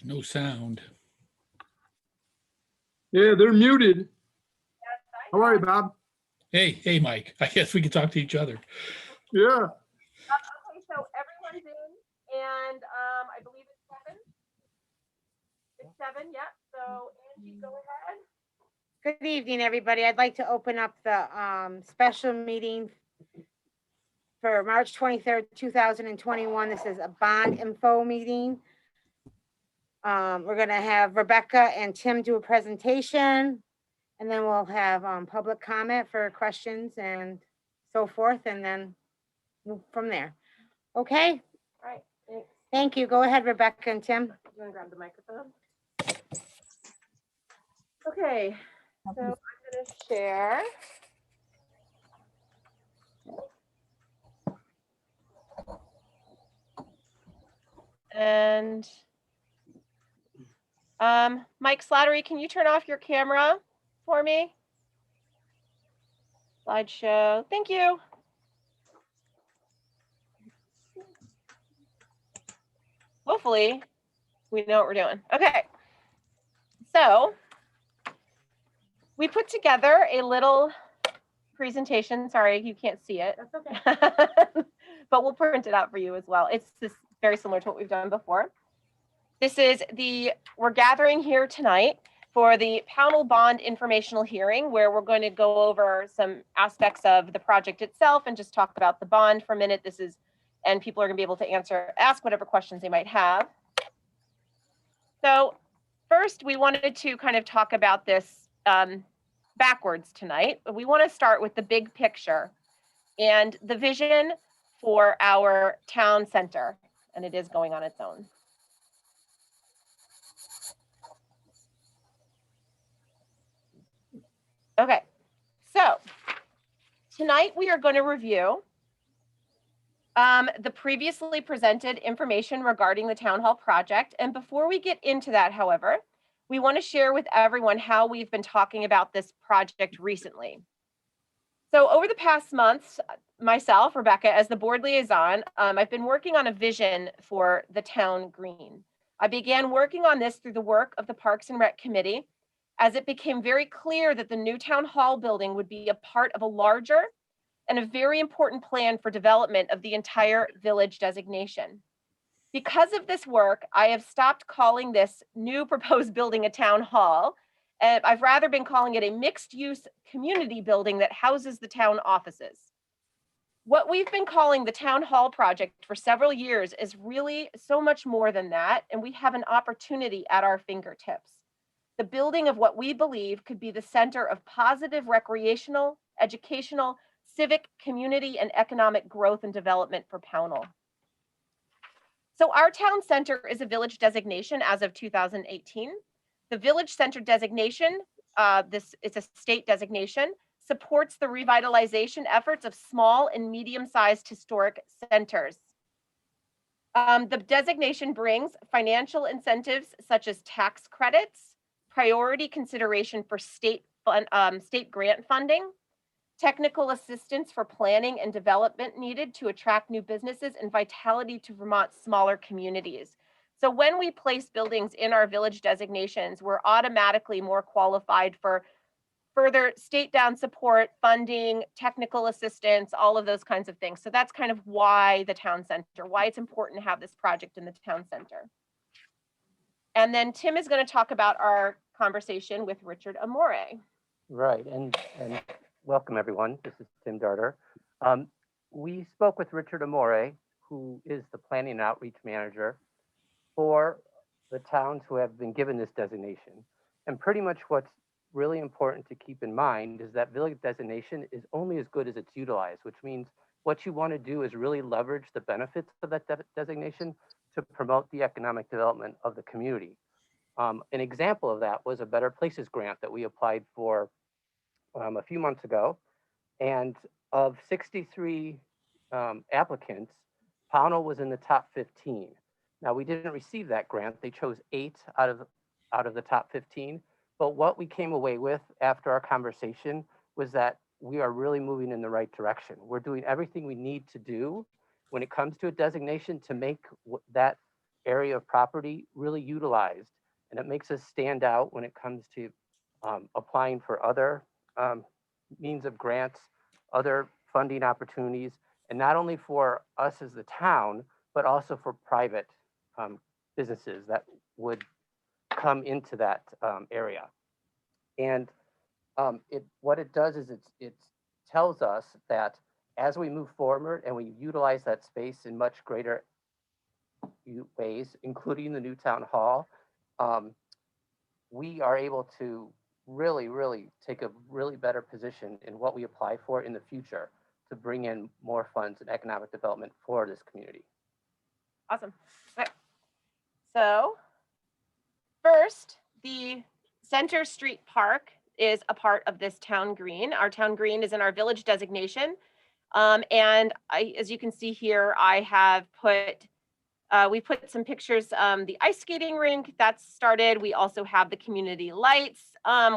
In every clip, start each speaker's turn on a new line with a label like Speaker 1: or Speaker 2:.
Speaker 1: There's no sound.
Speaker 2: Yeah, they're muted. How are you, Bob?
Speaker 1: Hey, Mike. I guess we can talk to each other.
Speaker 2: Yeah.
Speaker 3: Okay, so everyone's in, and I believe it's 7. It's 7, yeah. So Angie, go ahead.
Speaker 4: Good evening, everybody. I'd like to open up the special meeting for March 23rd, 2021. This is a bond info meeting. We're going to have Rebecca and Tim do a presentation, and then we'll have public comment for questions and so forth, and then move from there. Okay?
Speaker 3: All right, thanks.
Speaker 4: Thank you. Go ahead, Rebecca and Tim.
Speaker 3: You want to grab the microphone? Okay, so I'm going to share. And Mike Slattery, can you turn off your camera for me? Slideshow, thank you. Hopefully we know what we're doing. Okay, so we put together a little presentation. Sorry, you can't see it.
Speaker 4: That's okay.
Speaker 3: But we'll print it out for you as well. It's just very similar to what we've done before. This is we're gathering here tonight for the Pownal Bond informational hearing, where we're going to go over some aspects of the project itself and just talk about the bond for a minute. And people are gonna be able to ask whatever questions they might have. So first, we wanted to kind of talk about this backwards tonight. We want to start with the big picture and the vision for our town center, and it is going on its own. Okay, so tonight we are going to review the previously presented information regarding the town hall project. And before we get into that, however, we want to share with everyone how we've been talking about this project recently. So over the past months, myself, Rebecca, as the board liaison, I've been working on a vision for the town green. I began working on this through the work of the Parks and Rec Committee, as it became very clear that the new town hall building would be a part of a larger and a very important plan for development of the entire village designation. Because of this work, I have stopped calling this new proposed building a town hall, and I've rather been calling it a mixed-use community building that houses the town offices. What we've been calling the town hall project for several years is really so much more than that, and we have an opportunity at our fingertips. The building of what we believe could be the center of positive recreational, educational, civic, community, and economic growth and development for Pownal. So our town center is a village designation as of 2018. The village center designation, this is a state designation, supports the revitalization efforts of small and medium-sized historic centers. The designation brings financial incentives such as tax credits, priority consideration for state grant funding, technical assistance for planning and development needed to attract new businesses, and vitality to Vermont's smaller communities. So when we place buildings in our village designations, we're automatically more qualified for further state down support, funding, technical assistance, all of those kinds of things. So that's kind of why the town center, why it's important to have this project in the town center. And then Tim is going to talk about our conversation with Richard Amore.
Speaker 5: Right, and welcome everyone. This is Tim Darter. We spoke with Richard Amore, who is the planning and outreach manager for the towns who have been given this designation. And pretty much what's really important to keep in mind is that village designation is only as good as it's utilized, which means what you want to do is really leverage the benefits of that designation to promote the economic development of the community. An example of that was a Better Places grant that we applied for a few months ago, and of 63 applicants, Pownal was in the top 15. Now we didn't receive that grant. They chose 8 out of the top 15. But what we came away with after our conversation was that we are really moving in the right direction. We're doing everything we need to do when it comes to a designation to make that area of property really utilized. And it makes us stand out when it comes to applying for other means of grants, other funding opportunities, and not only for us as the town, but also for private businesses that would come into that area. And what it does is it tells us that as we move forward and we utilize that space in much greater ways, including the new town hall, we are able to really take a really better position in what we apply for in the future to bring in more funds and economic development for this community.
Speaker 3: Awesome. Okay. So first, the Center Street Park is a part of this town green. Our town green is in our village designation. And as you can see here, I have put, we put some pictures, the ice skating rink that's started. We also have the community lights,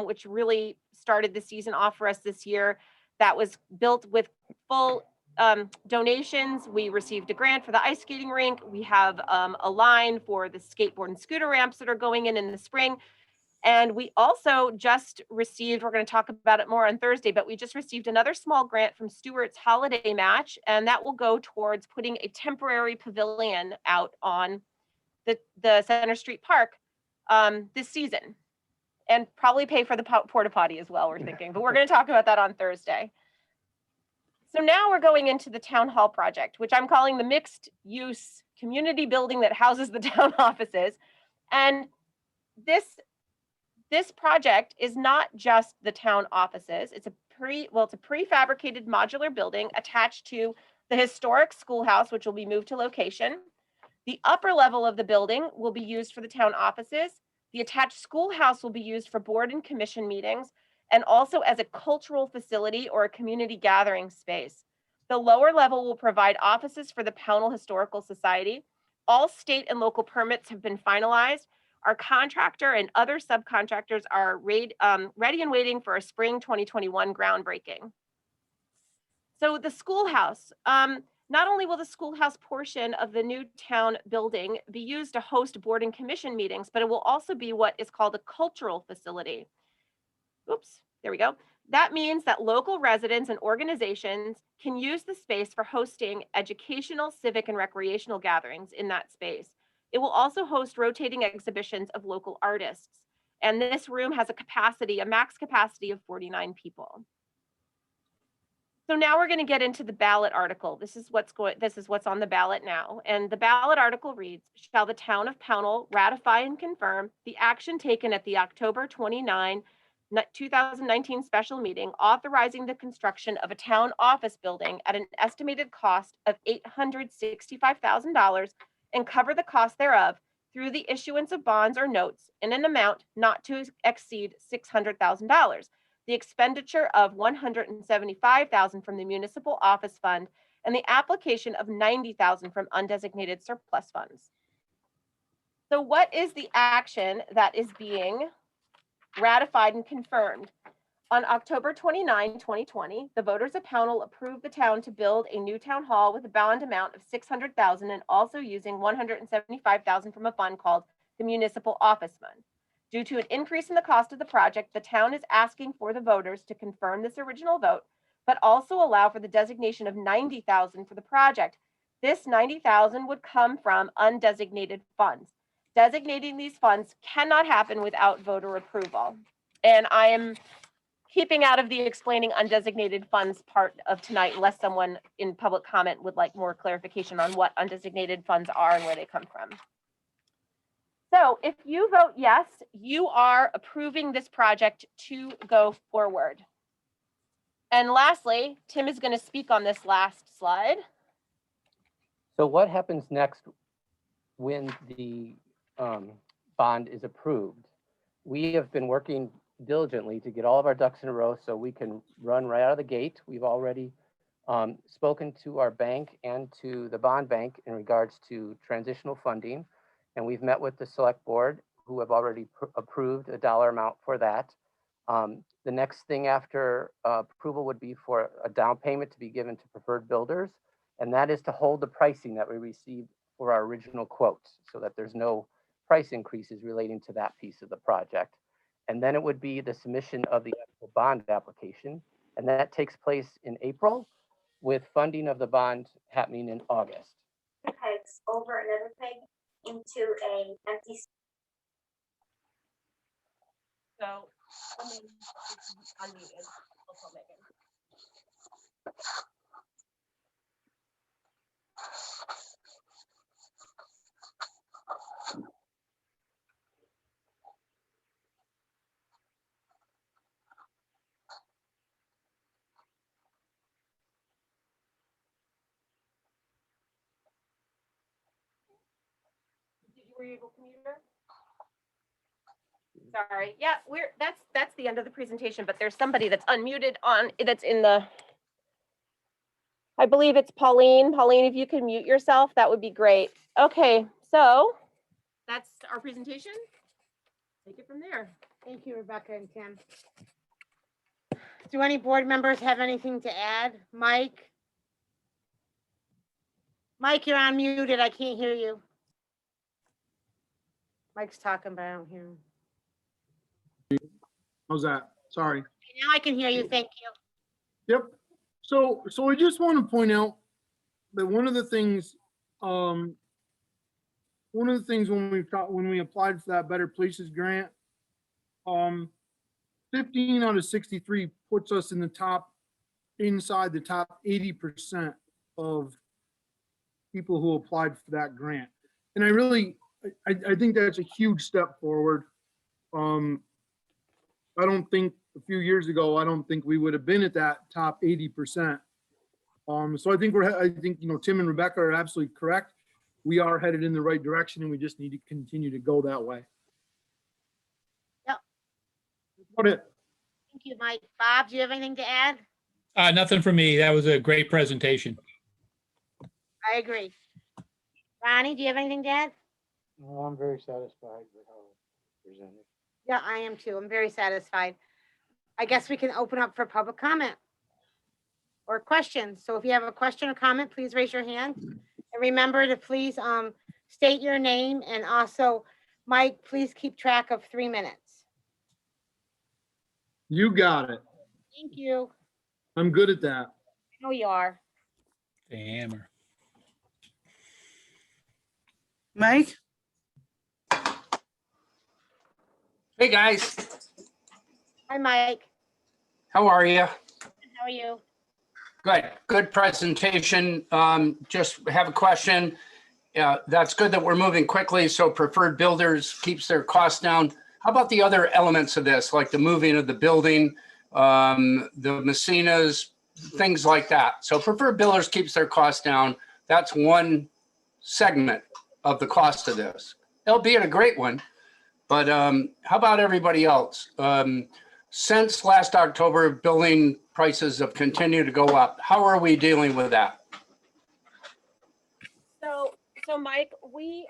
Speaker 3: which really started the season off for us this year. That was built with full donations. We received a grant for the ice skating rink. We have a line for the skateboard and scooter ramps that are going in the spring. And we also just received, we're going to talk about it more on Thursday, but we just received another small grant from Stewart's Holiday Match, and that will go towards putting a temporary pavilion out on the Center Street Park this season, and probably pay for the porta potty as well, we're thinking, but we're going to talk about that on Thursday. So now we're going into the town hall project, which I'm calling the mixed use community building that houses the town offices. And this project is not just the town offices. It's a prefabricated modular building attached to the historic schoolhouse, which will be moved to location. The upper level of the building will be used for the town offices. The attached schoolhouse will be used for board and commission meetings, and also as a cultural facility or a community gathering space. The lower level will provide offices for the Pownal Historical Society. All state and local permits have been finalized. Our contractor and other subcontractors are ready and waiting for a spring 2021 groundbreaking. So the schoolhouse, not only will the schoolhouse portion of the new town building be used to host board and commission meetings, but it will also be what is called a cultural facility. Oops, there we go. That means that local residents and organizations can use the space for hosting educational, civic, and recreational gatherings in that space. It will also host rotating exhibitions of local artists. And this room has a max capacity of 49 people. So now we're going to get into the ballot article. This is what's on the ballot now. And the ballot article reads, shall the town of Pownal ratify and confirm the action taken at the October 29, 2019 special meeting authorizing the construction of a town office building at an estimated cost of $865,000 and cover the cost thereof through the issuance of bonds or notes in an amount not to exceed $600,000, the expenditure of $175,000 from the municipal office fund, and the application of $90,000 from undesignated surplus funds. So what is the action that is being ratified and confirmed? On October 29, 2020, the voters of Pownal approved the town to build a new town hall with a bond amount of $600,000 and also using $175,000 from a fund called the Municipal Office Fund. Due to an increase in the cost of the project, the town is asking for the voters to confirm this original vote, but also allow for the designation of $90,000 for the project. This $90,000 would come from undesignated funds. Designating these funds cannot happen without voter approval. And I am keeping out of the explaining undesignated funds part of tonight, unless someone in public comment would like more clarification on what undesignated funds are and where they come from. So if you vote yes, you are approving this project to go forward. And lastly, Tim is going to speak on this last slide.
Speaker 5: So what happens next when the bond is approved? We have been working diligently to get all of our ducks in a row so we can run right out of the gate. We've already spoken to our bank and to the bond bank in regards to transitional funding, and we've met with the select board who have already approved a dollar amount for that. The next thing after approval would be for a down payment to be given to preferred builders, and that is to hold the pricing that we received for our original quotes so that there's no price increases relating to that piece of the project. And then it would be the submission of the actual bond application. And that takes place in April with funding of the bond happening in August.
Speaker 6: Pegs over another peg into a empty.
Speaker 3: So, unmuted. Also Megan. Were you able to mute her? Sorry. Yeah, that's the end of the presentation, but there's somebody that's unmuted that's in the, I believe it's Pauline. Pauline, if you can mute yourself, that would be great. Okay, so that's our presentation. Take it from there.
Speaker 4: Thank you, Rebecca and Tim. Do any board members have anything to add? Mike? Mike, you're unmuted. I can't hear you. Mike's talking, but I don't hear him.
Speaker 2: How's that? Sorry.
Speaker 4: Now I can hear you. Thank you.
Speaker 2: Yep. So I just want to point out that one of the things when we applied for that Better Places grant, 15 out of 63 puts us in the inside the top 80% of people who applied for that grant. And I think that's a huge step forward. I don't think a few years ago, I don't think we would have been at that top 80%. So I think Tim and Rebecca are absolutely correct. We are headed in the right direction and we just need to continue to go that way.
Speaker 4: Yep.
Speaker 2: That's about it.
Speaker 4: Thank you, Mike. Bob, do you have anything to add?
Speaker 1: Nothing for me. That was a great presentation.
Speaker 4: I agree. Ronnie, do you have anything to add?
Speaker 7: No, I'm very satisfied with how it was presented.
Speaker 4: Yeah, I am too. I'm very satisfied. I guess we can open up for public comment or questions. So if you have a question or comment, please raise your hand. And remember to please state your name, and also, Mike, please keep track of 3 minutes.
Speaker 2: You got it.
Speaker 4: Thank you.
Speaker 2: I'm good at that.
Speaker 4: I know you are.
Speaker 1: The hammer.
Speaker 8: Mike?
Speaker 9: Hey, guys.
Speaker 4: Hi, Mike.
Speaker 9: How are you?
Speaker 4: How are you?
Speaker 9: Good presentation. Just have a question. That's good that we're moving quickly, so preferred builders keeps their costs down. How about the other elements of this, like the moving of the building, the Messinas, things like that? So preferred builders keeps their costs down. That's one segment of the cost of this, albeit a great one. But how about everybody else? Since last October, building prices have continued to go up. How are we dealing with that?
Speaker 3: So Mike, we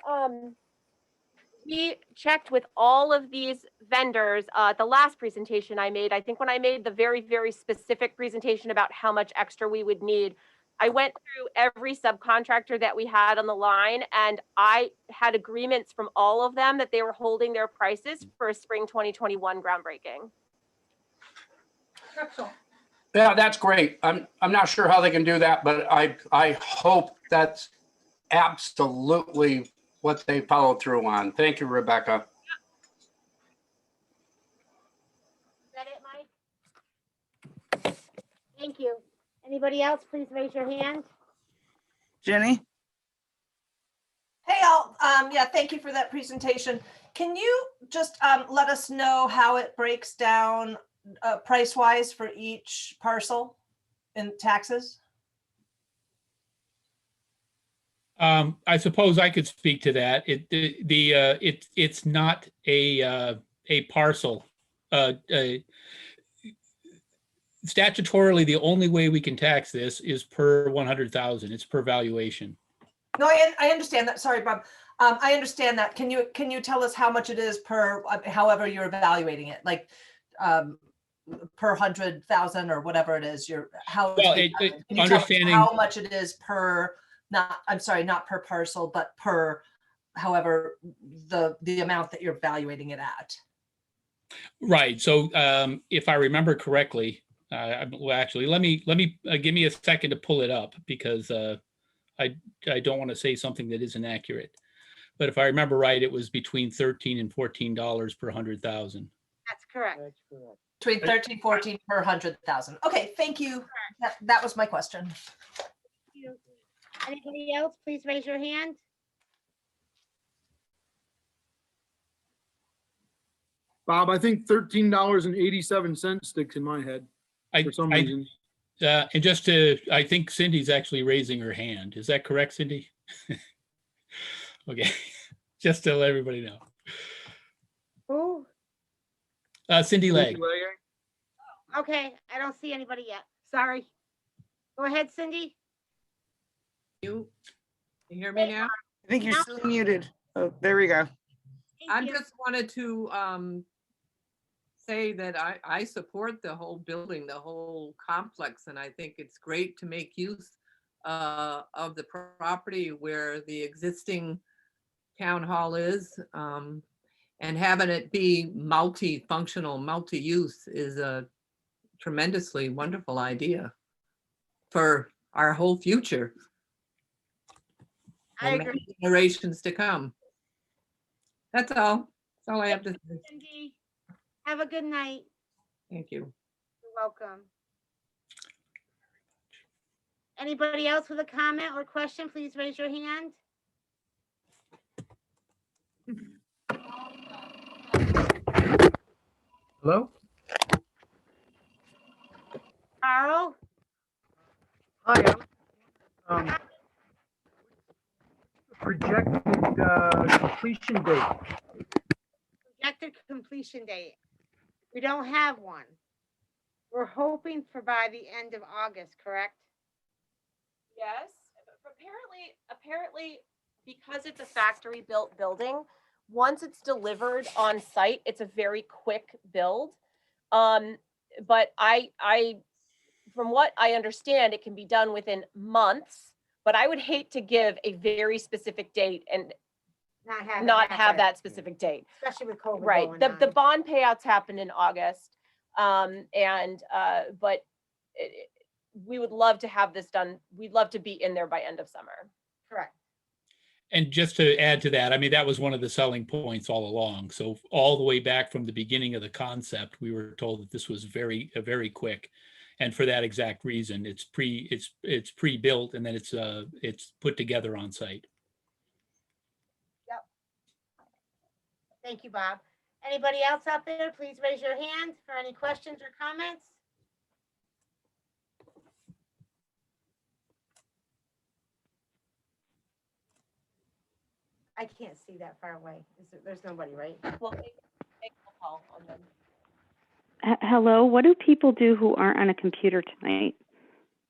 Speaker 3: checked with all of these vendors. The last presentation I made, I think when I made the very, very specific presentation about how much extra we would need, I went through every subcontractor that we had on the line, and I had agreements from all of them that they were holding their prices for a spring 2021 groundbreaking.
Speaker 9: Yeah, that's great. I'm not sure how they can do that, but I hope that's absolutely what they follow through on. Thank you, Rebecca.
Speaker 4: Is that it, Mike? Thank you. Anybody else, please raise your hand.
Speaker 8: Jenny?
Speaker 10: Hey, all. Yeah, thank you for that presentation. Can you just let us know how it breaks down price-wise for each parcel in taxes?
Speaker 1: I suppose I could speak to that. It's not a parcel. Statutorily, the only way we can tax this is per 100,000. It's per valuation.
Speaker 10: No, I understand that. Sorry, Bob. I understand that. Can you tell us how much it is per, however you're evaluating it, like per 100,000 or whatever it is? How
Speaker 1: Well,
Speaker 10: can you tell us
Speaker 1: understanding
Speaker 10: how much it is per I'm sorry, not per parcel, but per however the amount that you're valuating it at.
Speaker 1: Right. So if I remember correctly, well, actually, let me give me a second to pull it up because I don't want to say something that isn't accurate. But if I remember right, it was between $13 and $14 per 100,000.
Speaker 4: That's correct.
Speaker 7: That's correct.
Speaker 10: Between 13, 14 per 100,000. Okay, thank you. That was my question.
Speaker 4: Anybody else, please raise your hand.
Speaker 2: Bob, I think $13.87 sticks in my head for some reason.
Speaker 1: And I think Cindy's actually raising her hand. Is that correct, Cindy? Okay, just to let everybody know.
Speaker 4: Who?
Speaker 1: Cindy Legg.
Speaker 4: Okay, I don't see anybody yet. Sorry. Go ahead, Cindy.
Speaker 11: You hear me now?
Speaker 8: I think you're still muted. Oh, there we go.
Speaker 4: Thank
Speaker 11: I
Speaker 4: you.
Speaker 11: just wanted to say that I support the whole building, the whole complex, and I think it's great to make use of the property where the existing town hall is, and having it be multi-functional, multi-use is a tremendously wonderful idea for our whole future
Speaker 4: I
Speaker 11: and
Speaker 4: agree.
Speaker 11: many generations to come. That's all. That's all I have to say.
Speaker 4: Cindy, have a good night.
Speaker 11: Thank you.
Speaker 4: You're welcome. Anybody else with a comment or question, please raise your hand.
Speaker 5: Hello?
Speaker 4: Carl?
Speaker 12: Hi, projected completion date.
Speaker 4: Projected completion date. We don't have one. We're hoping for by the end of August, correct?
Speaker 3: Yes, but apparently, because it's a factory built building, once it's delivered on site, it's a very quick build. But from what I understand, it can be done within months, but I would hate to give a very specific date and not have that specific date.
Speaker 4: Especially with COVID
Speaker 3: Right.
Speaker 4: going
Speaker 3: The
Speaker 4: on.
Speaker 3: bond payouts happen in August. But we would love to have this done. We'd love to be in there by end of summer.
Speaker 4: Correct.
Speaker 1: And just to add to that, I mean, that was one of the selling points all along. So all the way back from the beginning of the concept, we were told that this was very quick. And for that exact reason, it's pre-built and then it's put together on site.
Speaker 4: Thank you, Bob. Anybody else out there, please raise your hand for any questions or comments. I can't see that far away. There's nobody, right?
Speaker 3: Well, make a call on them.
Speaker 13: Hello, what do people do who aren't on a computer tonight?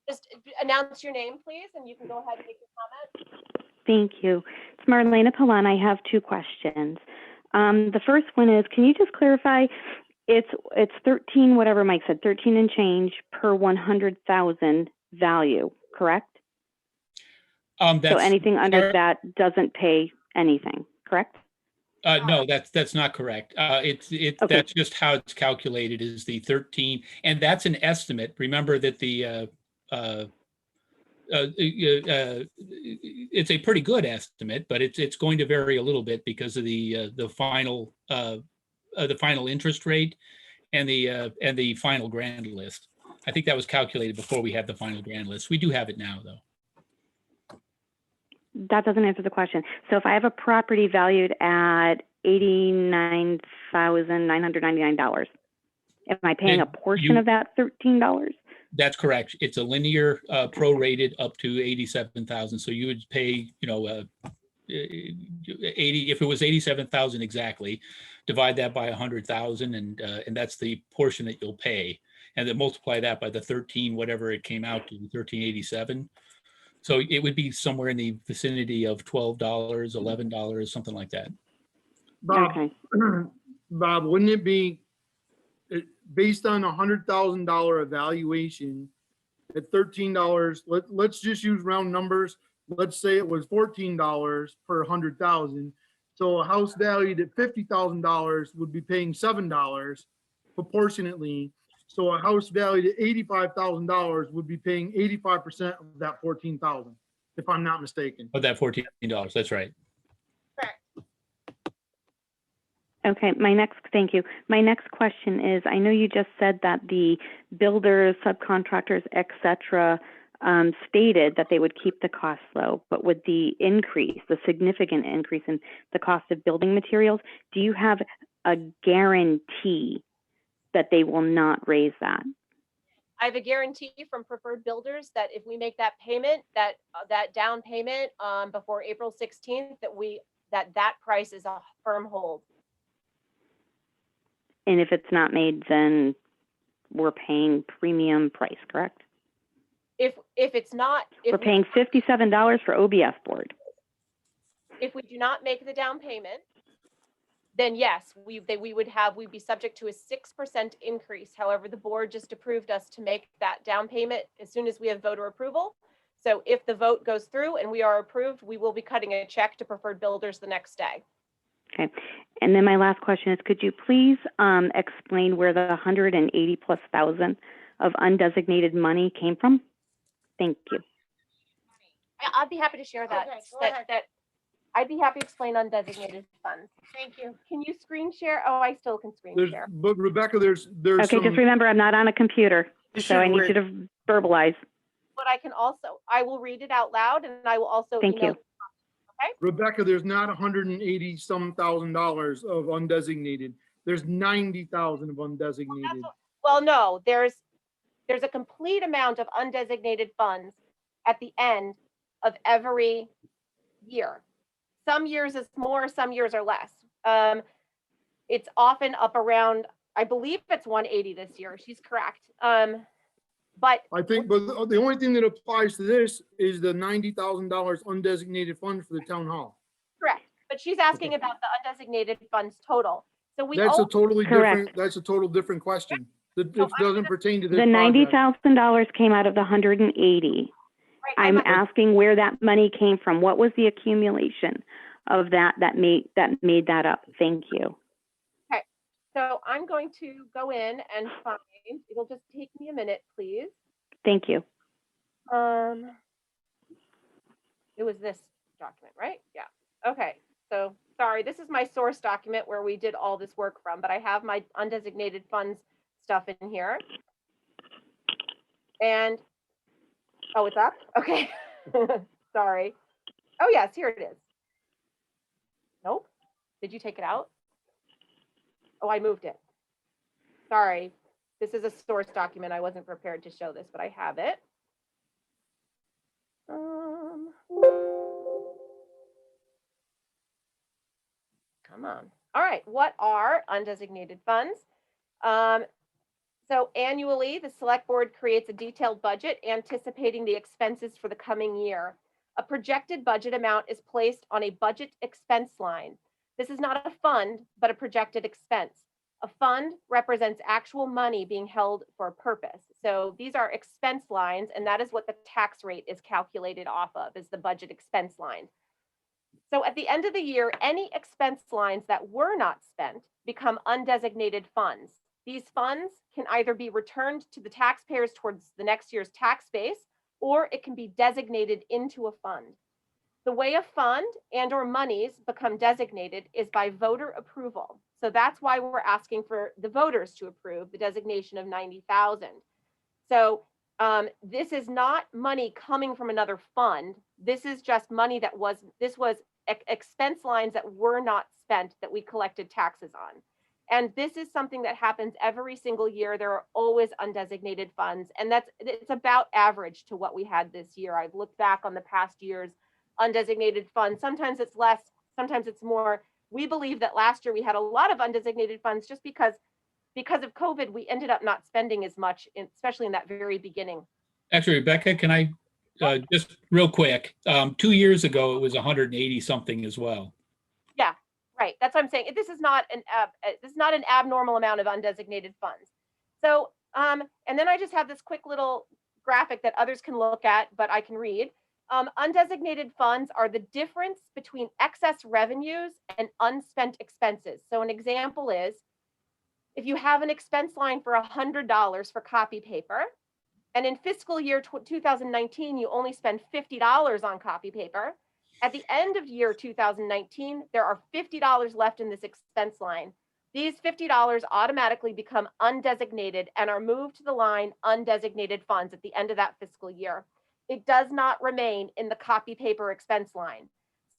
Speaker 3: Just announce your name, please, and you can go ahead and make your comment.
Speaker 13: Thank you. It's Marlena Palan. I have two questions. The first one is, can you just clarify, it's 13, whatever Mike said, 13 and change per 100,000 value, correct? So anything under that doesn't pay anything, correct?
Speaker 1: No, that's not correct.
Speaker 13: Okay.
Speaker 1: That's just how it's calculated is the 13, and that's an estimate. Remember that it's a pretty good estimate, but it's going to vary a little bit because of the final interest rate and the final grand list. I think that was calculated before we had the final grand list. We do have it now, though.
Speaker 13: That doesn't answer the question. So if I have a property valued at $89,999, am I paying a portion of that $13?
Speaker 1: That's correct. It's a linear prorated up to 87,000. So you would pay, 80, if it was 87,000 exactly, divide that by 100,000 and that's the portion that you'll pay. And then multiply that by the 13, whatever it came out to, 1387. So it would be somewhere in the vicinity of $12, $11, something like that.
Speaker 2: Bob,
Speaker 13: Okay.
Speaker 2: Bob, wouldn't it be based on $100,000 evaluation at $13? Let's just use round numbers. let's say it was $14 per 100,000. So a house valued at $50,000 would be paying $7 proportionately. So a house valued at $85,000 would be paying 85% of that 14,000, if I'm not mistaken.
Speaker 1: Of that $14, that's right.
Speaker 13: Okay, thank you. My next question is, I know you just said that the builders, subcontractors, et cetera, stated that they would keep the costs low, but with the significant increase in the cost of building materials, do you have a guarantee that they will not raise that?
Speaker 3: I have a guarantee from Preferred Builders that if we make that payment, that down payment before April 16th, that price is a firm hold.
Speaker 13: And if it's not made, then we're paying premium price, correct?
Speaker 3: If it's not,
Speaker 13: We're paying $57 for OBS board.
Speaker 3: if we do not make the down payment, then yes, we'd be subject to a 6% increase. However, the board just approved us to make that down payment as soon as we have voter approval. So if the vote goes through and we are approved, we will be cutting a check to Preferred Builders the next day.
Speaker 13: Okay. And then my last question is, could you please explain where the 180+ thousand of undesignated money came from? Thank you.
Speaker 3: I'd be happy to share that.
Speaker 4: Okay, go ahead.
Speaker 3: I'd be happy to explain undesignated funds.
Speaker 4: Thank you.
Speaker 3: Can you screen share? Oh, I still can screen share.
Speaker 2: But Rebecca, there's
Speaker 13: Okay,
Speaker 2: some,
Speaker 13: just remember, I'm not on a computer, so I need you to verbalize.
Speaker 3: But I will read it out loud and I will also
Speaker 13: Thank
Speaker 3: email.
Speaker 13: you.
Speaker 2: Rebecca, there's not 180 some $1,000s of undesignated. There's 90,000 of undesignated.
Speaker 3: Well, no, there's a complete amount of undesignated funds at the end of every year. Some years it's more, some years are less. It's often up around, I believe it's 180 this year. She's correct. But
Speaker 2: I think, but the only thing that applies to this is the $90,000 undesignated fund for the town hall.
Speaker 3: correct. But she's asking about the undesignated funds total. So we
Speaker 2: That's a
Speaker 3: all,
Speaker 2: totally
Speaker 13: Correct.
Speaker 2: different, that's a total different question. That
Speaker 3: So
Speaker 2: it doesn't pertain to this
Speaker 13: The
Speaker 2: project.
Speaker 13: $90,000 came out of the 180.
Speaker 3: right,
Speaker 13: I'm
Speaker 3: not-
Speaker 13: asking where that money came from. What was the accumulation of that made that up? Thank you.
Speaker 3: so I'm going to go in and find, it'll just take me a minute, please.
Speaker 13: Thank you.
Speaker 3: It was this document, right? Yeah. Okay. So sorry, this is my source document where we did all this work from, but I have my undesignated funds stuff in here. And, oh, it's up? Okay. Sorry. Oh, yes, here it is. Nope. Did you take it out? Oh, I moved it. Sorry. This is a source document. I wasn't prepared to show this, but I have it. Come on. All right. What are undesignated funds? So annually, the select board creates a detailed budget anticipating the expenses for the coming year. A projected budget amount is placed on a budget expense line. This is not a fund, but a projected expense. A fund represents actual money being held for a purpose. So these are expense lines, and that is what the tax rate is calculated off of, is the budget expense line. So at the end of the year, any expense lines that were not spent become undesignated funds. These funds can either be returned to the taxpayers towards the next year's tax base, or it can be designated into a fund. The way a fund and/or monies become designated is by voter approval. So that's why we're asking for the voters to approve the designation of 90,000. So this is not money coming from another fund. This is just money that was expense lines that were not spent that we collected taxes on. And this is something that happens every single year. There are always undesignated funds, and it's about average to what we had this year. I've looked back on the past year's undesignated funds. Sometimes it's less, sometimes it's more. We believe that last year we had a lot of undesignated funds just because of COVID, we ended up not spending as much, especially in that very beginning.
Speaker 1: Actually, Rebecca, can I just real quick? 2 years ago, it was 180 something as well.
Speaker 3: Yeah, right. That's what I'm saying. This is not an abnormal amount of undesignated funds. So, and then I just have this quick little graphic that others can look at, but I can read. Undesignated funds are the difference between excess revenues and unspent expenses. So an example is, if you have an expense line for $100 for copy paper, and in fiscal year 2019, you only spend $50 on copy paper, at the end of year 2019, there are $50 left in this expense line. These $50 automatically become undesignated and are moved to the line undesignated funds at the end of that fiscal year. It does not remain in the copy paper expense line.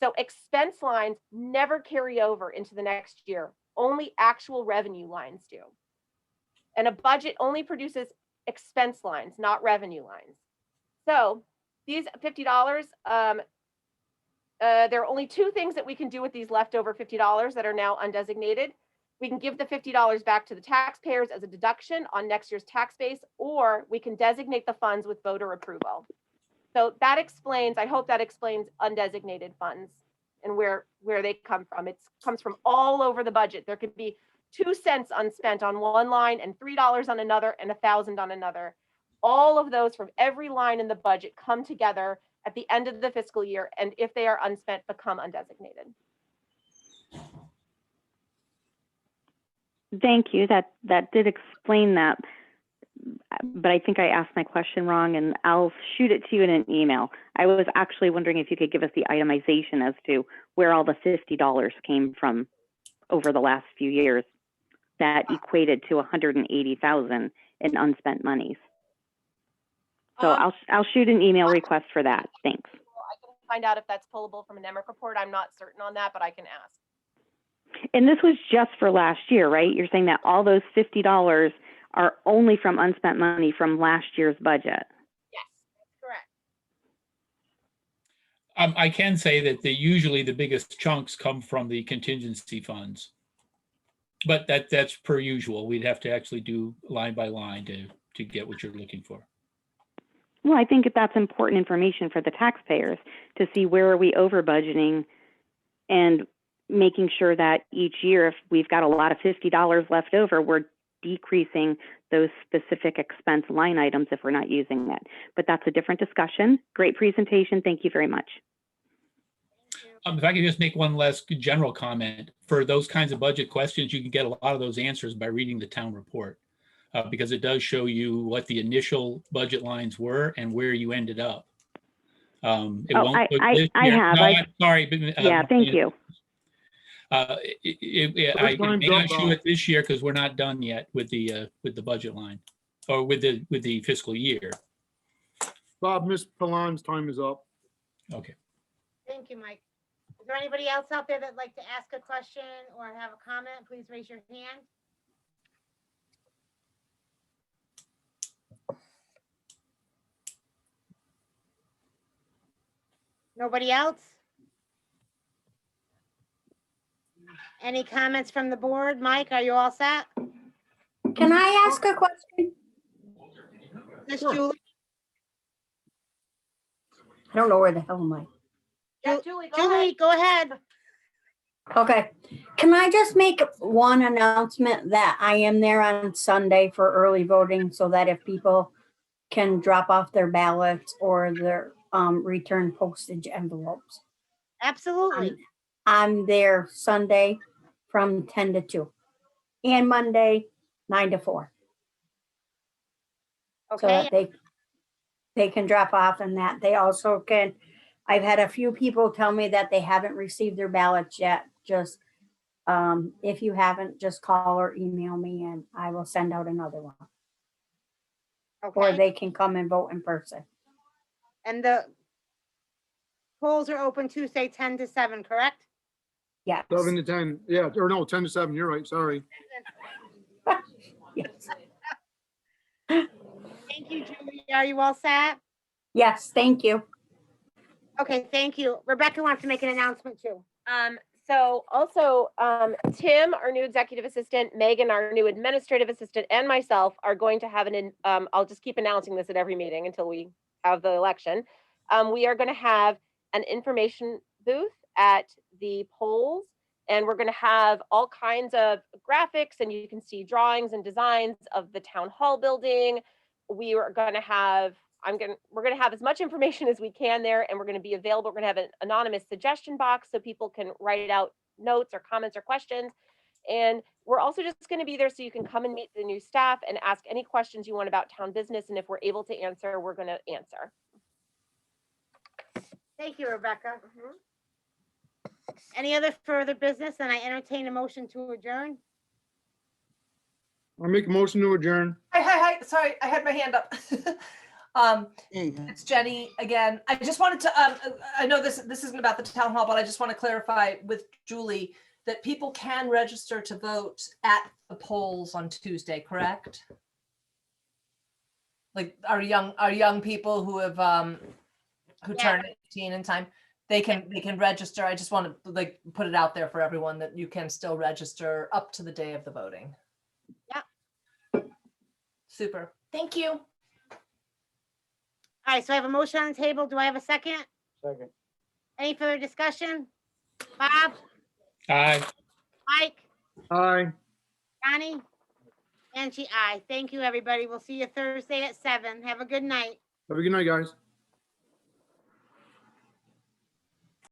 Speaker 3: So expense lines never carry over into the next year. Only actual revenue lines do. And a budget only produces expense lines, not revenue lines. So these $50, there are only two things that we can do with these leftover $50 that are now undesignated. We can give the $50 back to the taxpayers as a deduction on next year's tax base, or we can designate the funds with voter approval. So that explains, I hope that explains undesignated funds and where they come from. It comes from all over the budget. There could be 2 cents unspent on one line and $3 on another and 1,000 on another. All of those from every line in the budget come together at the end of the fiscal year, and if they are unspent, become undesignated.
Speaker 13: Thank you. That did explain that, but I think I asked my question wrong, and I'll shoot it to you in an email. I was actually wondering if you could give us the itemization as to where all the $50 came from over the last few years that equated to $180,000 in unspent monies. So I'll shoot an email request for that. Thanks.
Speaker 3: I can find out if that's pullable from an EMIC report. I'm not certain on that, but I can ask.
Speaker 13: And this was just for last year, right? You're saying that all those $50 are only from unspent money from last year's budget.
Speaker 3: Yes, that's correct.
Speaker 1: I can say that usually the biggest chunks come from the contingency funds. But that's per usual. We'd have to actually do line by line to get what you're looking for.
Speaker 13: Well, I think that's important information for the taxpayers to see where are we over budgeting and making sure that each year, if we've got a lot of $50 left over, we're decreasing those specific expense line items if we're not using it. But that's a different discussion. Great presentation. Thank you very much.
Speaker 1: If I could just make one last general comment, for those kinds of budget questions, you can get a lot of those answers by reading the town report, because it does show you what the initial budget lines were and where you ended up. It won't look this
Speaker 13: I
Speaker 1: year.
Speaker 13: have.
Speaker 1: No, I'm sorry. But,
Speaker 13: Yeah, thank you.
Speaker 1: I may not show it this year because we're not done yet with the budget line or with the fiscal year.
Speaker 2: Bob, Ms. Palan's time is up.
Speaker 1: Okay.
Speaker 4: Thank you, Mike. Is there anybody else out there that'd like to ask a question or have a comment? Please raise your hand. Nobody else? Any comments from the board? Mike, are you all set?
Speaker 6: Can I ask a question?
Speaker 4: Miss
Speaker 2: Sure.
Speaker 4: Julie?
Speaker 6: I don't know where the hell am I.
Speaker 3: Yeah, Julie, go
Speaker 4: Julie,
Speaker 3: ahead.
Speaker 4: go ahead.
Speaker 6: Okay. Can I just make one announcement that I am there on Sunday for early voting so that if people can drop off their ballots or their return postage envelopes.
Speaker 4: Absolutely.
Speaker 6: I'm there Sunday from 10 to 2 and Monday 9 to 4. So
Speaker 4: Okay,
Speaker 6: that they can drop off and that they also can. I've had a few people tell me that they haven't received their ballots yet. Just if you haven't, just call or email me and I will send out another one. Or
Speaker 4: okay.
Speaker 6: they can come and vote in person.
Speaker 4: And the polls are open Tuesday, 10 to 7, correct?
Speaker 6: Yes.
Speaker 2: 7 to 10. Yeah, or no, 10 to 7. You're right. Sorry.
Speaker 6: Yes.
Speaker 4: Thank you, Julie. Are you all set?
Speaker 6: Yes, thank you.
Speaker 4: Okay, thank you. Rebecca wants to make an announcement too.
Speaker 3: So also, Tim, our new executive assistant, Megan, our new administrative assistant, and myself are going to have I'll just keep announcing this at every meeting until we have the election. We are going to have an information booth at the polls, and we're going to have all kinds of graphics, and you can see drawings and designs of the town hall building. We are going to have we're gonna have as much information as we can there, and we're gonna be available. We're gonna have an anonymous suggestion box so people can write out notes or comments or questions. And we're also just gonna be there so you can come and meet the new staff and ask any questions you want about town business. And if we're able to answer, we're gonna answer.
Speaker 4: Thank you, Rebecca. Any other further business? And I entertain a motion to adjourn.
Speaker 2: I'll make a motion to adjourn.
Speaker 10: Hi. Sorry, I had my hand up. It's Jenny again. I just wanted to, I know this isn't about the town hall, but I just want to clarify with Julie that people can register to vote at the polls on Tuesday, correct? Like our young people who have, who
Speaker 4: Yeah.
Speaker 10: turn 18 in time, they can register. I just want to like put it out there for everyone that you can still register up to the day of the voting.
Speaker 4: Yep.
Speaker 10: Super. Thank you.
Speaker 4: All right, so I have a motion on the table. Do I have a second?
Speaker 7: Second.
Speaker 4: Any further discussion? Bob,
Speaker 1: Aye.
Speaker 4: Mike,
Speaker 2: Aye.
Speaker 4: Johnny? Angie, aye. Thank you, everybody. We'll see you Thursday at 7. Have a good night.
Speaker 2: Have a good night, guys.